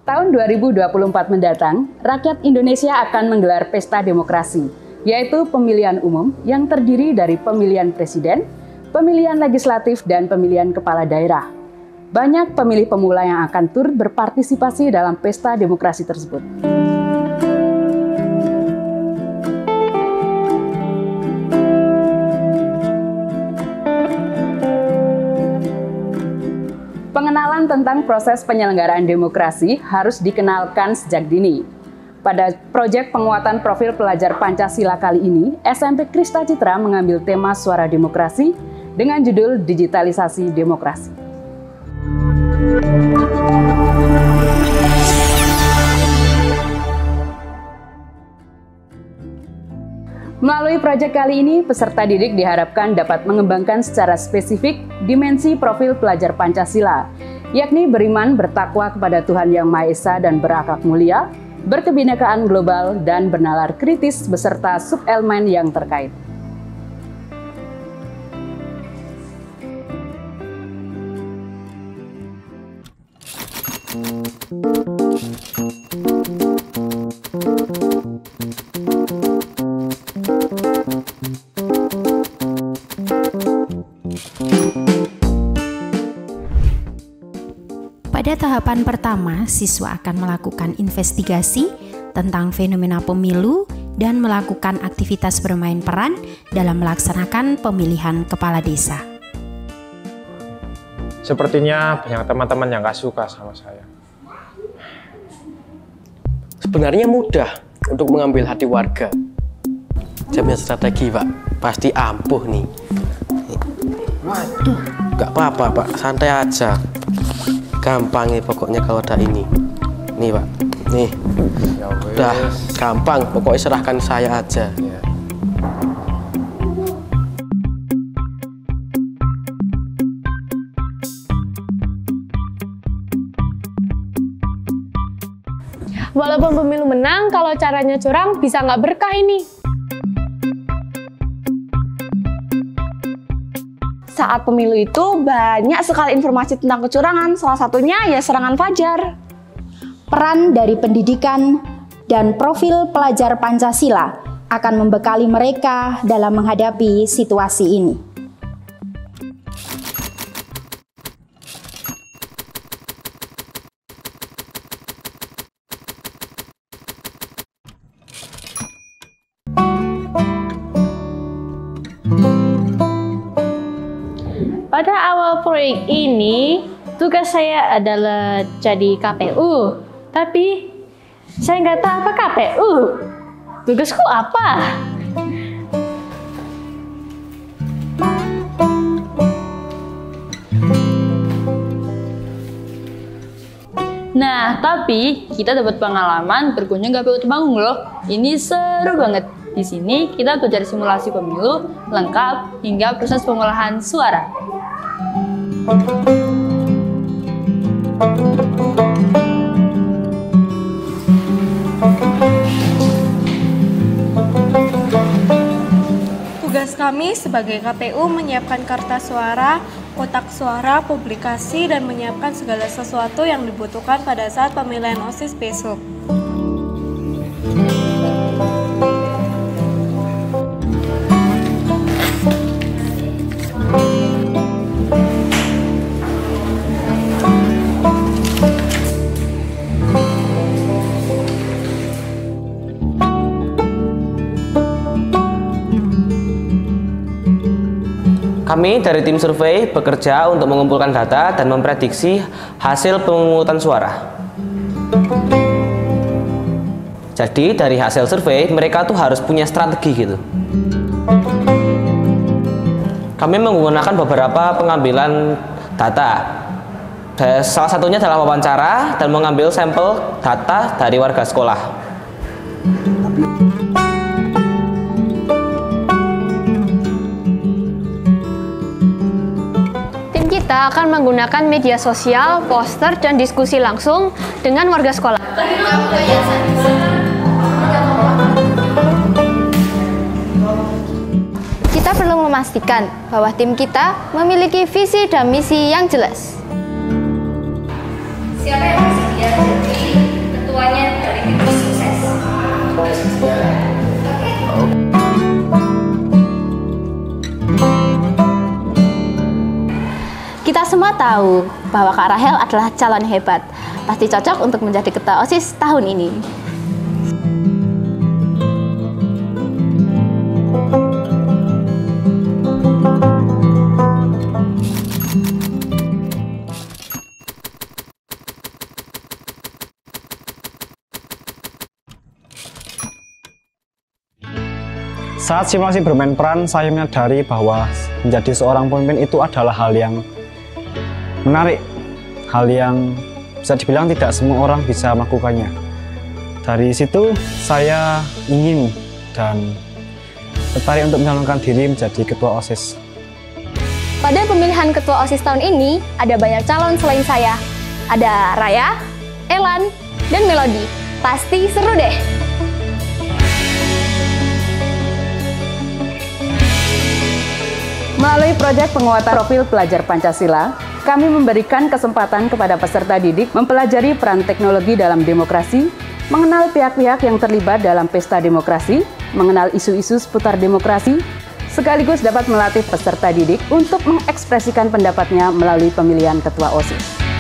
Tahun 2024 mendatang, rakyat Indonesia akan menggelar pesta demokrasi, yaitu pemilihan umum yang terdiri dari pemilihan presiden, pemilihan legislatif, dan pemilihan kepala daerah. Banyak pemilih pemula yang akan turut berpartisipasi dalam pesta demokrasi tersebut. Pengenalan tentang proses penyelenggaraan demokrasi harus dikenalkan sejak dini. Pada proyek penguatan profil pelajar Pancasila kali ini, SMP Krista Citra mengambil tema Suara Demokrasi dengan judul Digitalisasi Demokrasi. Melalui proyek kali ini, peserta didik diharapkan dapat mengembangkan secara spesifik dimensi profil pelajar Pancasila, yakni beriman bertakwa kepada Tuhan Yang Maha Esa dan berakhlak mulia, berkebinekaan global, dan bernalar kritis beserta subelemen yang terkait. Pada tahapan pertama, siswa akan melakukan investigasi tentang fenomena pemilu dan melakukan aktivitas bermain peran dalam melaksanakan pemilihan kepala desa. Sepertinya banyak teman-teman yang gak suka sama saya. Sebenarnya mudah untuk mengambil hati warga. Saya punya strategi, Pak. Pasti ampuh nih. Waduh, gak apa-apa, Pak. Santai aja. Gampang nih pokoknya kalau ada ini. Nih, Pak. Nih. Ya udah gampang, pokoknya serahkan saya aja. Ya. Walaupun pemilu menang, kalau caranya curang bisa nggak berkah ini. Saat pemilu itu banyak sekali informasi tentang kecurangan, salah satunya ya serangan fajar. Peran dari pendidikan dan profil pelajar Pancasila akan membekali mereka dalam menghadapi situasi ini. Pada awal proyek ini, tugas saya adalah jadi KPU. Tapi, saya nggak tahu apa KPU. Tugasku apa? Nah, tapi kita dapat pengalaman berkunjung KPU Temanggung loh. Ini seru banget. Di sini kita belajar simulasi pemilu lengkap hingga proses pengolahan suara. Tugas kami sebagai KPU menyiapkan kertas suara, kotak suara, publikasi, dan menyiapkan segala sesuatu yang dibutuhkan pada saat pemilihan OSIS besok. Kami dari tim survei bekerja untuk mengumpulkan data dan memprediksi hasil pemungutan suara. Jadi dari hasil survei mereka tuh harus punya strategi gitu. Kami menggunakan beberapa pengambilan data. Salah satunya adalah wawancara dan mengambil sampel data dari warga sekolah. Kita akan menggunakan media sosial, poster, dan diskusi langsung dengan warga sekolah. Kita perlu memastikan bahwa tim kita memiliki visi dan misi yang jelas. Siapa yang bersedia jadi tahu bahwa Kak Rahel adalah calon hebat. Pasti cocok untuk menjadi ketua OSIS tahun ini. Saat simulasi bermain peran, saya menyadari bahwa menjadi seorang pemimpin itu adalah hal yang menarik, hal yang bisa dibilang tidak semua orang bisa melakukannya. Dari situ saya ingin dan tertarik untuk mencalonkan diri menjadi ketua OSIS. Pada pemilihan ketua OSIS tahun ini, ada banyak calon selain saya. Ada Raya, Elan, dan Melody. Pasti seru deh! Melalui proyek penguatan profil pelajar Pancasila, kami memberikan kesempatan kepada peserta didik mempelajari peran teknologi dalam demokrasi, mengenal pihak-pihak yang terlibat dalam pesta demokrasi, mengenal isu-isu seputar demokrasi, sekaligus dapat melatih peserta didik untuk mengekspresikan pendapatnya melalui pemilihan ketua OSIS.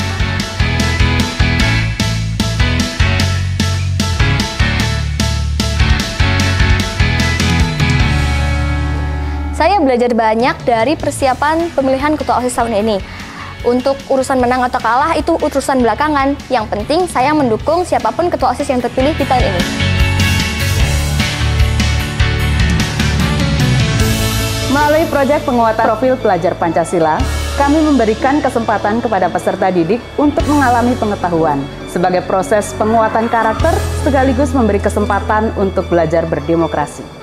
Saya belajar banyak dari persiapan pemilihan ketua OSIS tahun ini. Untuk urusan menang atau kalah itu urusan belakangan. Yang penting saya mendukung siapapun ketua OSIS yang terpilih di tahun ini. Melalui proyek penguatan profil pelajar Pancasila, kami memberikan kesempatan kepada peserta didik untuk mengalami pengetahuan sebagai proses penguatan karakter sekaligus memberi kesempatan untuk belajar berdemokrasi.